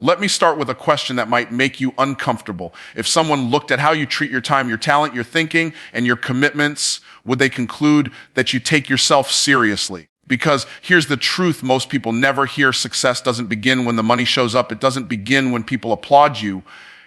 Let me start with a question that might make you uncomfortable. If someone looked at how you treat your time, your talent, your thinking, and your commitments, would they conclude that you take yourself seriously? Because here's the truth most people never hear: success doesn't begin when the money shows up, it doesn't begin when people applaud you,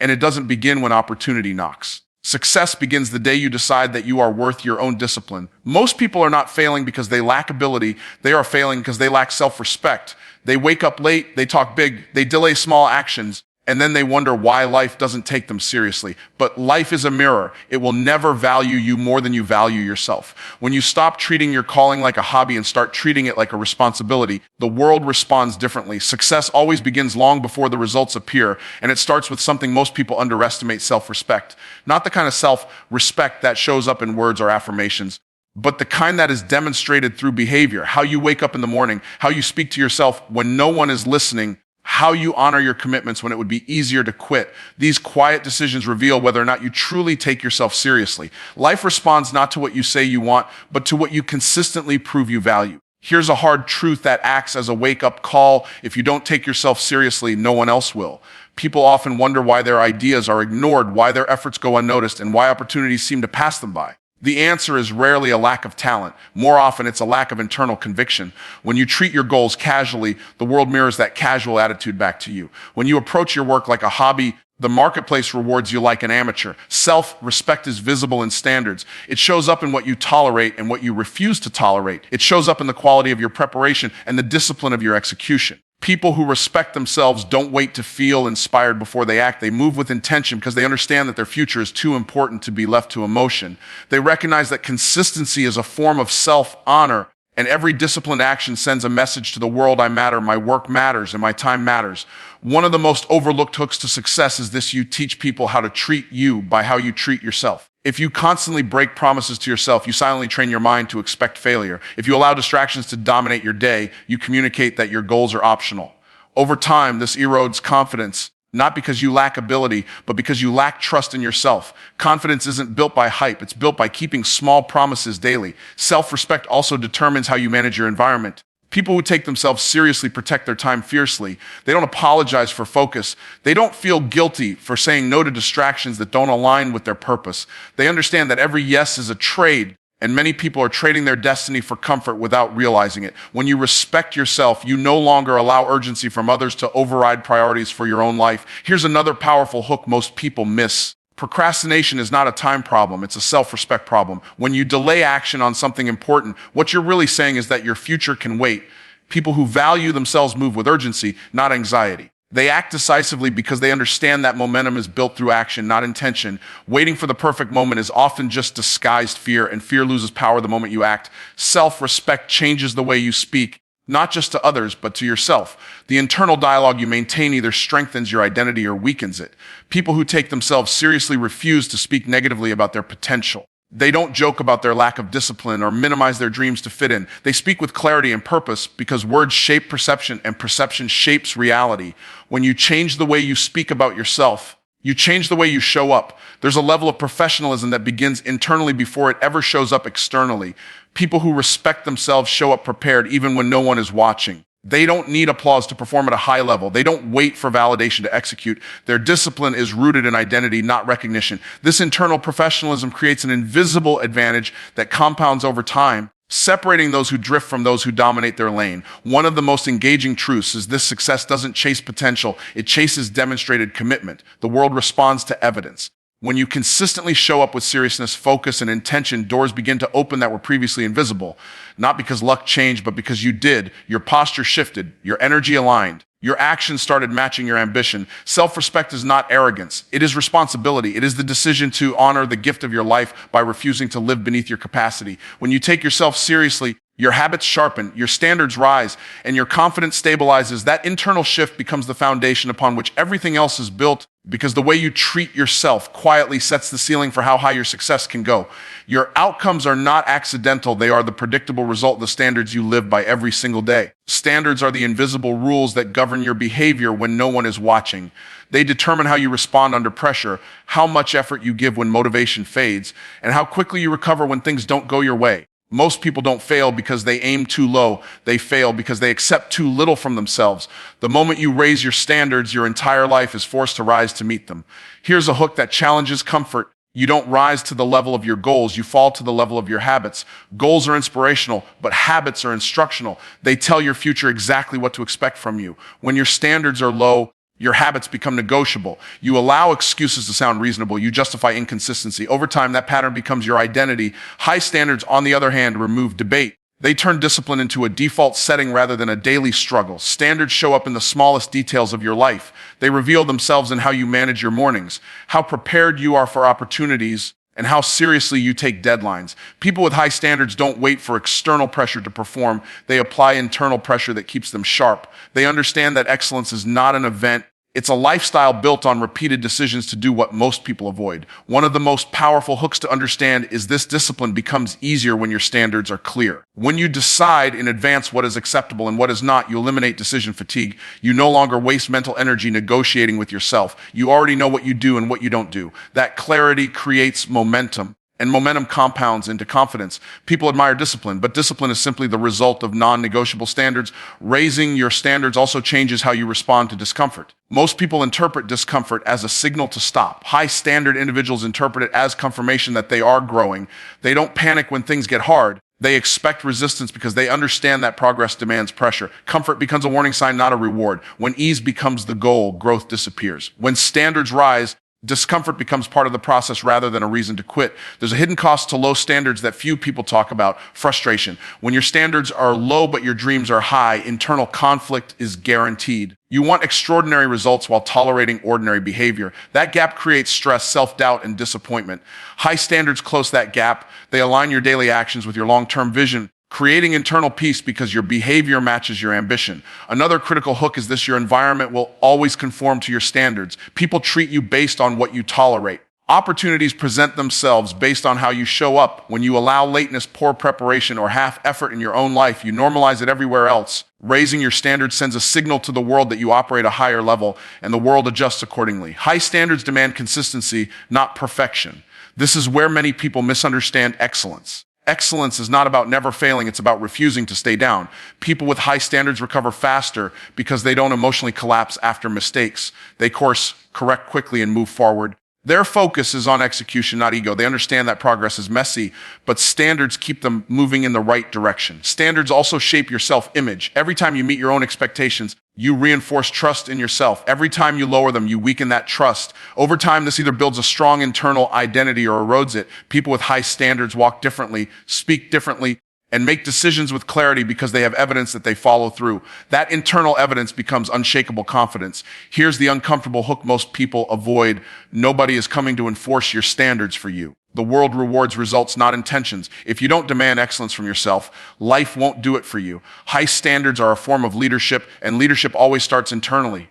and it doesn't begin when opportunity knocks. Success begins the day you decide that you are worth your own discipline. Most people are not failing because they lack ability, they are failing because they lack self-respect. They wake up late, they talk big, they delay small actions, and then they wonder why life doesn't take them seriously. But life is a mirror. It will never value you more than you value yourself. When you stop treating your calling like a hobby and start treating it like a responsibility, the world responds differently. Success always begins long before the results appear, and it starts with something most people underestimate: self-respect. Not the kind of self-respect that shows up in words or affirmations, but the kind that is demonstrated through behavior. How you wake up in the morning, how you speak to yourself when no one is listening, how you honor your commitments when it would be easier to quit. These quiet decisions reveal whether or not you truly take yourself seriously. Life responds not to what you say you want, but to what you consistently prove you value. Here's a hard truth that acts as a wake-up call: if you don't take yourself seriously, no one else will. People often wonder why their ideas are ignored, why their efforts go unnoticed, and why opportunities seem to pass them by. The answer is rarely a lack of talent. More often, it's a lack of internal conviction. When you treat your goals casually, the world mirrors that casual attitude back to you. When you approach your work like a hobby, the marketplace rewards you like an amateur. Self-respect is visible in standards. It shows up in what you tolerate and what you refuse to tolerate. It shows up in the quality of your preparation and the discipline of your execution. People who respect themselves don't wait to feel inspired before they act. They move with intention because they understand that their future is too important to be left to emotion. They recognize that consistency is a form of self-honor, and every disciplined action sends a message to the world: I matter, my work matters, and my time matters. One of the most overlooked hooks to success is this: you teach people how to treat you by how you treat yourself. If you constantly break promises to yourself, you silently train your mind to expect failure. If you allow distractions to dominate your day, you communicate that your goals are optional. Over time, this erodes confidence, not because you lack ability, but because you lack trust in yourself. Confidence isn't built by hype, it's built by keeping small promises daily. Self-respect also determines how you manage your environment. People who take themselves seriously protect their time fiercely. They don't apologize for focus. They don't feel guilty for saying no to distractions that don't align with their purpose. They understand that every yes is a trade, and many people are trading their destiny for comfort without realizing it. When you respect yourself, you no longer allow urgency from others to override priorities for your own life. Here's another powerful hook most people miss. Procrastination is not a time problem, it's a self-respect problem. When you delay action on something important, what you're really saying is that your future can wait. People who value themselves move with urgency, not anxiety. They act decisively because they understand that momentum is built through action, not intention. Waiting for the perfect moment is often just disguised fear, and fear loses power the moment you act. Self-respect changes the way you speak, not just to others, but to yourself. The internal dialogue you maintain either strengthens your identity or weakens it. People who take themselves seriously refuse to speak negatively about their potential. They don't joke about their lack of discipline or minimize their dreams to fit in. They speak with clarity and purpose because words shape perception and perception shapes reality. When you change the way you speak about yourself, you change the way you show up. There's a level of professionalism that begins internally before it ever shows up externally. People who respect themselves show up prepared even when no one is watching. They don't need applause to perform at a high level. They don't wait for validation to execute. Their discipline is rooted in identity, not recognition. This internal professionalism creates an invisible advantage that compounds over time, separating those who drift from those who dominate their lane. One of the most engaging truths is this: success doesn't chase potential, it chases demonstrated commitment. The world responds to evidence. When you consistently show up with seriousness, focus, and intention, doors begin to open that were previously invisible. Not because luck changed, but because you did. Your posture shifted, your energy aligned, your actions started matching your ambition. Self-respect is not arrogance. It is responsibility. It is the decision to honor the gift of your life by refusing to live beneath your capacity. When you take yourself seriously, your habits sharpen, your standards rise, and your confidence stabilizes. That internal shift becomes the foundation upon which everything else is built, because the way you treat yourself quietly sets the ceiling for how high your success can go. Your outcomes are not accidental. They are the predictable result of the standards you live by every single day. Standards are the invisible rules that govern your behavior when no one is watching. They determine how you respond under pressure, how much effort you give when motivation fades, and how quickly you recover when things don't go your way. Most people don't fail because they aim too low. They fail because they accept too little from themselves. The moment you raise your standards, your entire life is forced to rise to meet them. Here's a hook that challenges comfort. You don't rise to the level of your goals. You fall to the level of your habits. Goals are inspirational, but habits are instructional. They tell your future exactly what to expect from you. When your standards are low, your habits become negotiable. You allow excuses to sound reasonable. You justify inconsistency. Over time, that pattern becomes your identity. High standards, on the other hand, remove debate. They turn discipline into a default setting rather than a daily struggle. Standards show up in the smallest details of your life. They reveal themselves in how you manage your mornings, how prepared you are for opportunities, and how seriously you take deadlines. People with high standards don't wait for external pressure to perform. They apply internal pressure that keeps them sharp. They understand that excellence is not an event. It's a lifestyle built on repeated decisions to do what most people avoid. One of the most powerful hooks to understand is this: discipline becomes easier when your standards are clear. When you decide in advance what is acceptable and what is not, you eliminate decision fatigue. You no longer waste mental energy negotiating with yourself. You already know what you do and what you don't do. That clarity creates momentum. And momentum compounds into confidence. People admire discipline, but discipline is simply the result of non-negotiable standards. Raising your standards also changes how you respond to discomfort. Most people interpret discomfort as a signal to stop. High-standard individuals interpret it as confirmation that they are growing. They don't panic when things get hard. They expect resistance because they understand that progress demands pressure. Comfort becomes a warning sign, not a reward. When ease becomes the goal, growth disappears. When standards rise, discomfort becomes part of the process rather than a reason to quit. There's a hidden cost to low standards that few people talk about: frustration. When your standards are low but your dreams are high, internal conflict is guaranteed. You want extraordinary results while tolerating ordinary behavior. That gap creates stress, self-doubt, and disappointment. High standards close that gap. They align your daily actions with your long-term vision, creating internal peace because your behavior matches your ambition. Another critical hook is this: your environment will always conform to your standards. People treat you based on what you tolerate. Opportunities present themselves based on how you show up. When you allow lateness, poor preparation, or half effort in your own life, you normalize it everywhere else. Raising your standards sends a signal to the world that you operate a higher level, and the world adjusts accordingly. High standards demand consistency, not perfection. This is where many people misunderstand excellence. Excellence is not about never failing, it's about refusing to stay down. People with high standards recover faster because they don't emotionally collapse after mistakes. They course correct quickly and move forward. Their focus is on execution, not ego. They understand that progress is messy, but standards keep them moving in the right direction. Standards also shape your self-image. Every time you meet your own expectations, you reinforce trust in yourself. Every time you lower them, you weaken that trust. Over time, this either builds a strong internal identity or erodes it. People with high standards walk differently, speak differently, and make decisions with clarity because they have evidence that they follow through. That internal evidence becomes unshakable confidence. Here's the uncomfortable hook most people avoid: nobody is coming to enforce your standards for you. The world rewards results, not intentions. If you don't demand excellence from yourself, life won't do it for you. High standards are a form of leadership, and leadership always starts internally.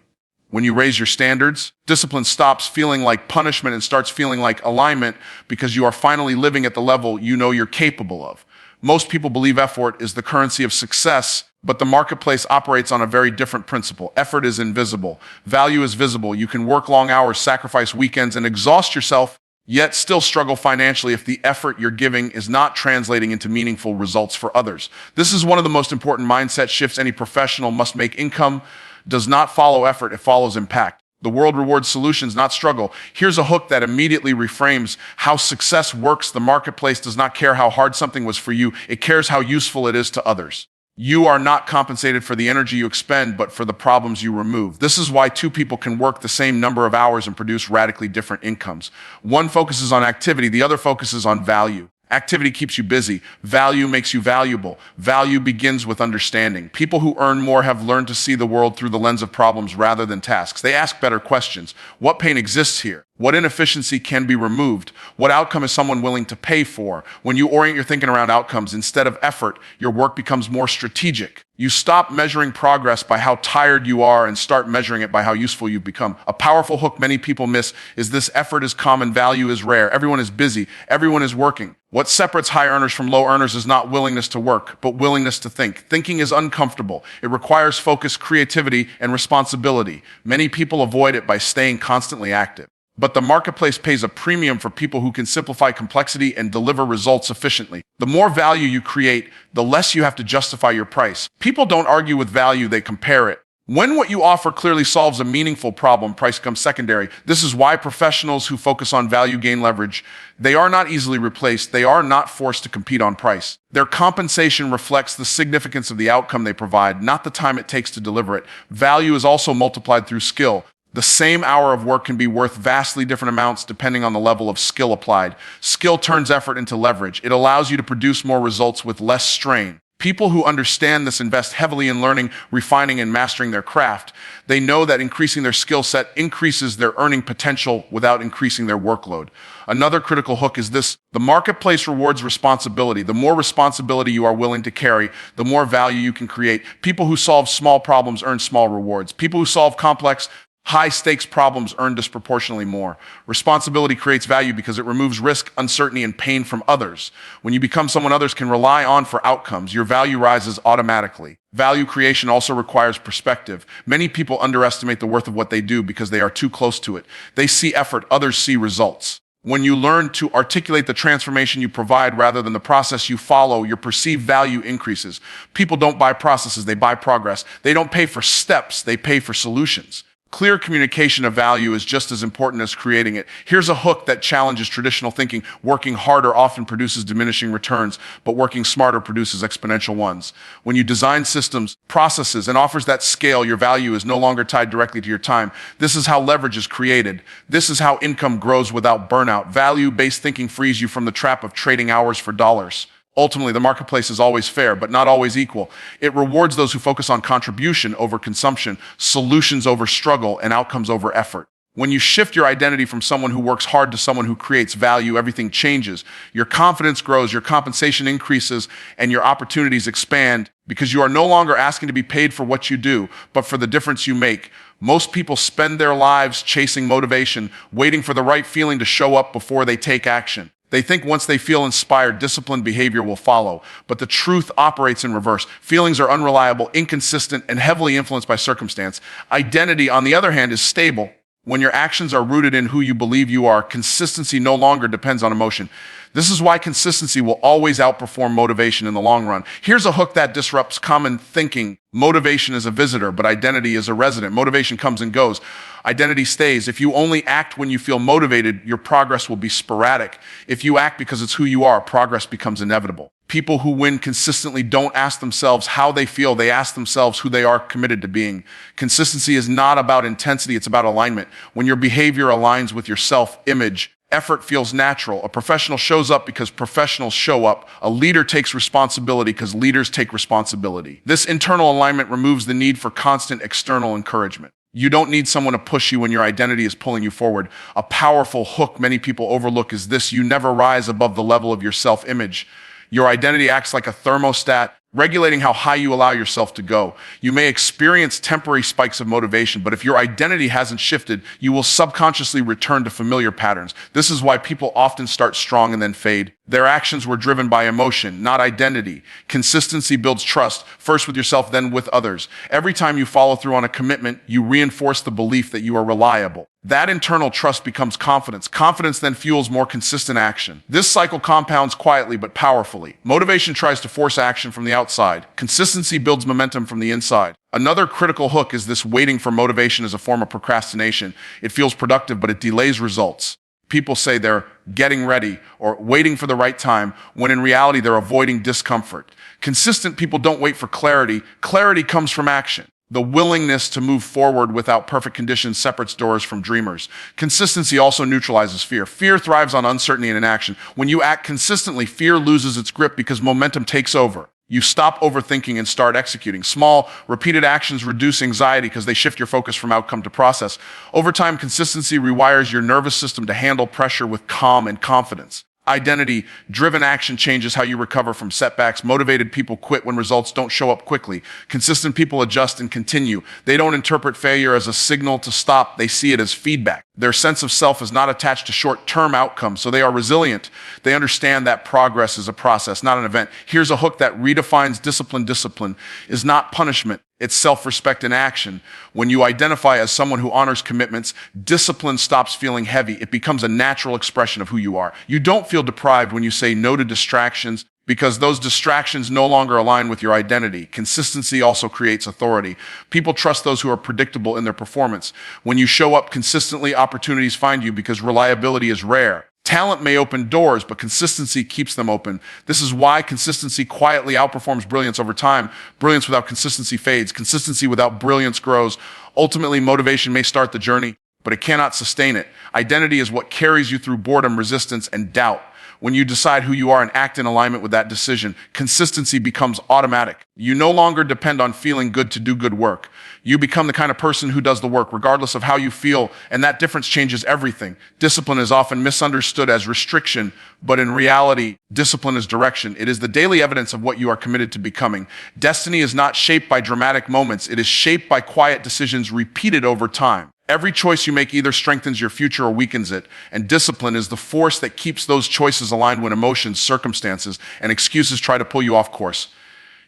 When you raise your standards, discipline stops feeling like punishment and starts feeling like alignment because you are finally living at the level you know you're capable of. Most people believe effort is the currency of success, but the marketplace operates on a very different principle. Effort is invisible. Value is visible. You can work long hours, sacrifice weekends, and exhaust yourself, yet still struggle financially if the effort you're giving is not translating into meaningful results for others. This is one of the most important mindset shifts any professional must make. Income does not follow effort, it follows impact. The world rewards solutions, not struggle. Here's a hook that immediately reframes how success works. The marketplace does not care how hard something was for you. It cares how useful it is to others. You are not compensated for the energy you expend, but for the problems you remove. This is why two people can work the same number of hours and produce radically different incomes. One focuses on activity, the other focuses on value. Activity keeps you busy. Value makes you valuable. Value begins with understanding. People who earn more have learned to see the world through the lens of problems rather than tasks. They ask better questions. What pain exists here? What inefficiency can be removed? What outcome is someone willing to pay for? When you orient your thinking around outcomes instead of effort, your work becomes more strategic. You stop measuring progress by how tired you are and start measuring it by how useful you've become. A powerful hook many people miss is this: effort is common, value is rare. Everyone is busy. Everyone is working. What separates high earners from low earners is not willingness to work, but willingness to think. Thinking is uncomfortable. It requires focus, creativity, and responsibility. Many people avoid it by staying constantly active. But the marketplace pays a premium for people who can simplify complexity and deliver results efficiently. The more value you create, the less you have to justify your price. People don't argue with value, they compare it. When what you offer clearly solves a meaningful problem, price comes secondary. This is why professionals who focus on value gain leverage. They are not easily replaced. They are not forced to compete on price. Their compensation reflects the significance of the outcome they provide, not the time it takes to deliver it. Value is also multiplied through skill. The same hour of work can be worth vastly different amounts depending on the level of skill applied. Skill turns effort into leverage. It allows you to produce more results with less strain. People who understand this invest heavily in learning, refining, and mastering their craft. They know that increasing their skill set increases their earning potential without increasing their workload. Another critical hook is this: the marketplace rewards responsibility. The more responsibility you are willing to carry, the more value you can create. People who solve small problems earn small rewards. People who solve complex, high-stakes problems earn disproportionately more. Responsibility creates value because it removes risk, uncertainty, and pain from others. When you become someone others can rely on for outcomes, your value rises automatically. Value creation also requires perspective. Many people underestimate the worth of what they do because they are too close to it. They see effort, others see results. When you learn to articulate the transformation you provide rather than the process you follow, your perceived value increases. People don't buy processes, they buy progress. They don't pay for steps, they pay for solutions. Clear communication of value is just as important as creating it. Here's a hook that challenges traditional thinking. Working harder often produces diminishing returns, but working smarter produces exponential ones. When you design systems, processes, and offers that scale, your value is no longer tied directly to your time. This is how leverage is created. This is how income grows without burnout. Value-based thinking frees you from the trap of trading hours for dollars. Ultimately, the marketplace is always fair, but not always equal. It rewards those who focus on contribution over consumption, solutions over struggle, and outcomes over effort. When you shift your identity from someone who works hard to someone who creates value, everything changes. Your confidence grows, your compensation increases, and your opportunities expand because you are no longer asking to be paid for what you do, but for the difference you make. Most people spend their lives chasing motivation, waiting for the right feeling to show up before they take action. They think once they feel inspired, disciplined behavior will follow. But the truth operates in reverse. Feelings are unreliable, inconsistent, and heavily influenced by circumstance. Identity, on the other hand, is stable. When your actions are rooted in who you believe you are, consistency no longer depends on emotion. This is why consistency will always outperform motivation in the long run. Here's a hook that disrupts common thinking. Motivation is a visitor, but identity is a resident. Motivation comes and goes. Identity stays. If you only act when you feel motivated, your progress will be sporadic. If you act because it's who you are, progress becomes inevitable. People who win consistently don't ask themselves how they feel. They ask themselves who they are committed to being. Consistency is not about intensity. It's about alignment. When your behavior aligns with your self-image, effort feels natural. A professional shows up because professionals show up. A leader takes responsibility because leaders take responsibility. This internal alignment removes the need for constant external encouragement. You don't need someone to push you when your identity is pulling you forward. A powerful hook many people overlook is this: you never rise above the level of your self-image. Your identity acts like a thermostat, regulating how high you allow yourself to go. You may experience temporary spikes of motivation, but if your identity hasn't shifted, you will subconsciously return to familiar patterns. This is why people often start strong and then fade. Their actions were driven by emotion, not identity. Consistency builds trust, first with yourself, then with others. Every time you follow through on a commitment, you reinforce the belief that you are reliable. That internal trust becomes confidence. Confidence then fuels more consistent action. This cycle compounds quietly but powerfully. Motivation tries to force action from the outside. Consistency builds momentum from the inside. Another critical hook is this: waiting for motivation is a form of procrastination. It feels productive, but it delays results. People say they're getting ready or waiting for the right time, when in reality they're avoiding discomfort. Consistent people don't wait for clarity. Clarity comes from action. The willingness to move forward without perfect conditions separates doers from dreamers. Consistency also neutralizes fear. Fear thrives on uncertainty and inaction. When you act consistently, fear loses its grip because momentum takes over. You stop overthinking and start executing. Small, repeated actions reduce anxiety because they shift your focus from outcome to process. Over time, consistency rewires your nervous system to handle pressure with calm and confidence. Identity-driven action changes how you recover from setbacks. Motivated people quit when results don't show up quickly. Consistent people adjust and continue. They don't interpret failure as a signal to stop. They see it as feedback. Their sense of self is not attached to short-term outcomes, so they are resilient. They understand that progress is a process, not an event. Here's a hook that redefines discipline. Discipline is not punishment. It's self-respect in action. When you identify as someone who honors commitments, discipline stops feeling heavy. It becomes a natural expression of who you are. You don't feel deprived when you say no to distractions, because those distractions no longer align with your identity. Consistency also creates authority. People trust those who are predictable in their performance. When you show up consistently, opportunities find you because reliability is rare. Talent may open doors, but consistency keeps them open. This is why consistency quietly outperforms brilliance over time. Brilliance without consistency fades. Consistency without brilliance grows. Ultimately, motivation may start the journey, but it cannot sustain it. Identity is what carries you through boredom, resistance, and doubt. When you decide who you are and act in alignment with that decision, consistency becomes automatic. You no longer depend on feeling good to do good work. You become the kind of person who does the work regardless of how you feel, and that difference changes everything. Discipline is often misunderstood as restriction, but in reality, discipline is direction. It is the daily evidence of what you are committed to becoming. Destiny is not shaped by dramatic moments. It is shaped by quiet decisions repeated over time. Every choice you make either strengthens your future or weakens it, and discipline is the force that keeps those choices aligned when emotions, circumstances, and excuses try to pull you off course.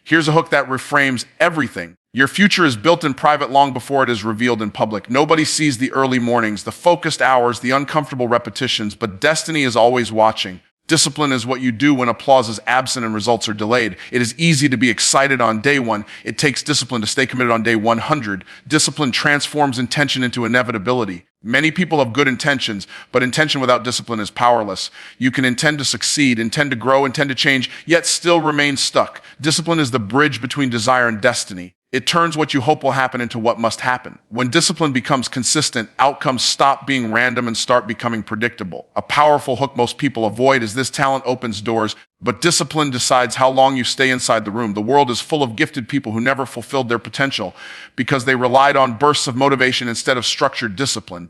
Here's a hook that reframes everything. Your future is built in private long before it is revealed in public. Nobody sees the early mornings, the focused hours, the uncomfortable repetitions, but destiny is always watching. Discipline is what you do when applause is absent and results are delayed. It is easy to be excited on day one. It takes discipline to stay committed on day 100. Discipline transforms intention into inevitability. Many people have good intentions, but intention without discipline is powerless. You can intend to succeed, intend to grow, intend to change, yet still remain stuck. Discipline is the bridge between desire and destiny. It turns what you hope will happen into what must happen. When discipline becomes consistent, outcomes stop being random and start becoming predictable. A powerful hook most people avoid is this: talent opens doors, but discipline decides how long you stay inside the room. The world is full of gifted people who never fulfilled their potential because they relied on bursts of motivation instead of structured discipline.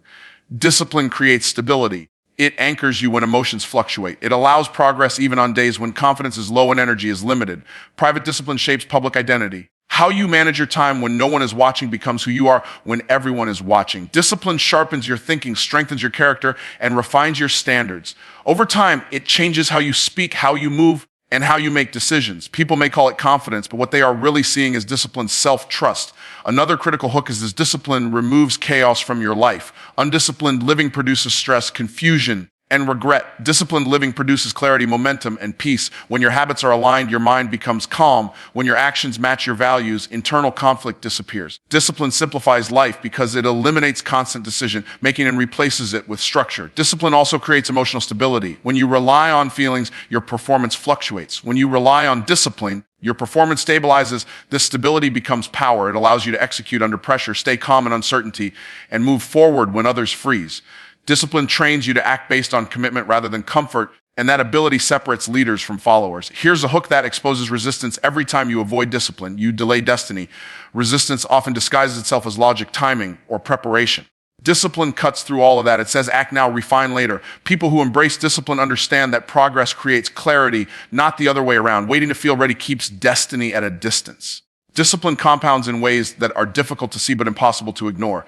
Discipline creates stability. It anchors you when emotions fluctuate. It allows progress even on days when confidence is low and energy is limited. Private discipline shapes public identity. How you manage your time when no one is watching becomes who you are when everyone is watching. Discipline sharpens your thinking, strengthens your character, and refines your standards. Over time, it changes how you speak, how you move, and how you make decisions. People may call it confidence, but what they are really seeing is disciplined self-trust. Another critical hook is this: discipline removes chaos from your life. Undisciplined living produces stress, confusion, and regret. Disciplined living produces clarity, momentum, and peace. When your habits are aligned, your mind becomes calm. When your actions match your values, internal conflict disappears. Discipline simplifies life because it eliminates constant decision making and replaces it with structure. Discipline also creates emotional stability. When you rely on feelings, your performance fluctuates. When you rely on discipline, your performance stabilizes. This stability becomes power. It allows you to execute under pressure, stay calm in uncertainty, and move forward when others freeze. Discipline trains you to act based on commitment rather than comfort, and that ability separates leaders from followers. Here's a hook that exposes resistance. Every time you avoid discipline, you delay destiny. Resistance often disguises itself as logic, timing, or preparation. Discipline cuts through all of that. It says, act now, refine later. People who embrace discipline understand that progress creates clarity, not the other way around. Waiting to feel ready keeps destiny at a distance. Discipline compounds in ways that are difficult to see but impossible to ignore.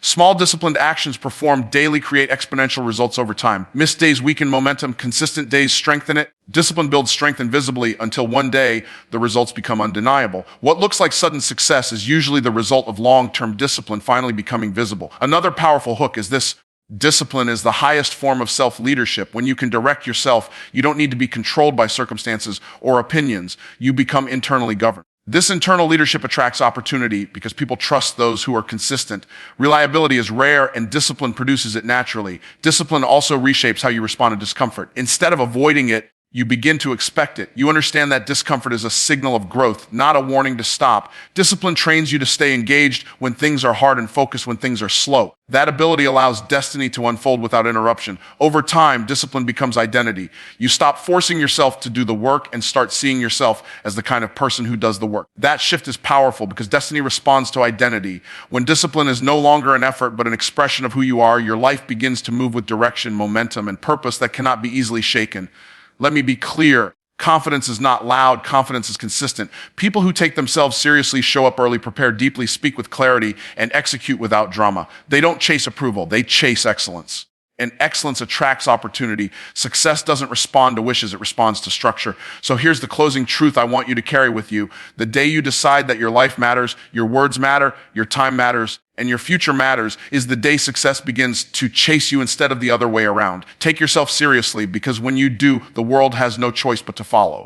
Small disciplined actions performed daily create exponential results over time. Missed days weaken momentum, consistent days strengthen it. Discipline builds strength invisibly until one day the results become undeniable. What looks like sudden success is usually the result of long-term discipline finally becoming visible. Another powerful hook is this: discipline is the highest form of self-leadership. When you can direct yourself, you don't need to be controlled by circumstances or opinions. You become internally governed. This internal leadership attracts opportunity because people trust those who are consistent. Reliability is rare, and discipline produces it naturally. Discipline also reshapes how you respond to discomfort. Instead of avoiding it, you begin to expect it. You understand that discomfort is a signal of growth, not a warning to stop. Discipline trains you to stay engaged when things are hard and focused when things are slow. That ability allows destiny to unfold without interruption. Over time, discipline becomes identity. You stop forcing yourself to do the work and start seeing yourself as the kind of person who does the work. That shift is powerful because destiny responds to identity. When discipline is no longer an effort but an expression of who you are, your life begins to move with direction, momentum, and purpose that cannot be easily shaken. Let me be clear. Confidence is not loud. Confidence is consistent. People who take themselves seriously show up early, prepare deeply, speak with clarity, and execute without drama. They don't chase approval. They chase excellence. And excellence attracts opportunity. Success doesn't respond to wishes, it responds to structure. So here's the closing truth I want you to carry with you. The day you decide that your life matters, your words matter, your time matters, and your future matters is the day success begins to chase you instead of the other way around. Take yourself seriously, because when you do, the world has no choice but to follow.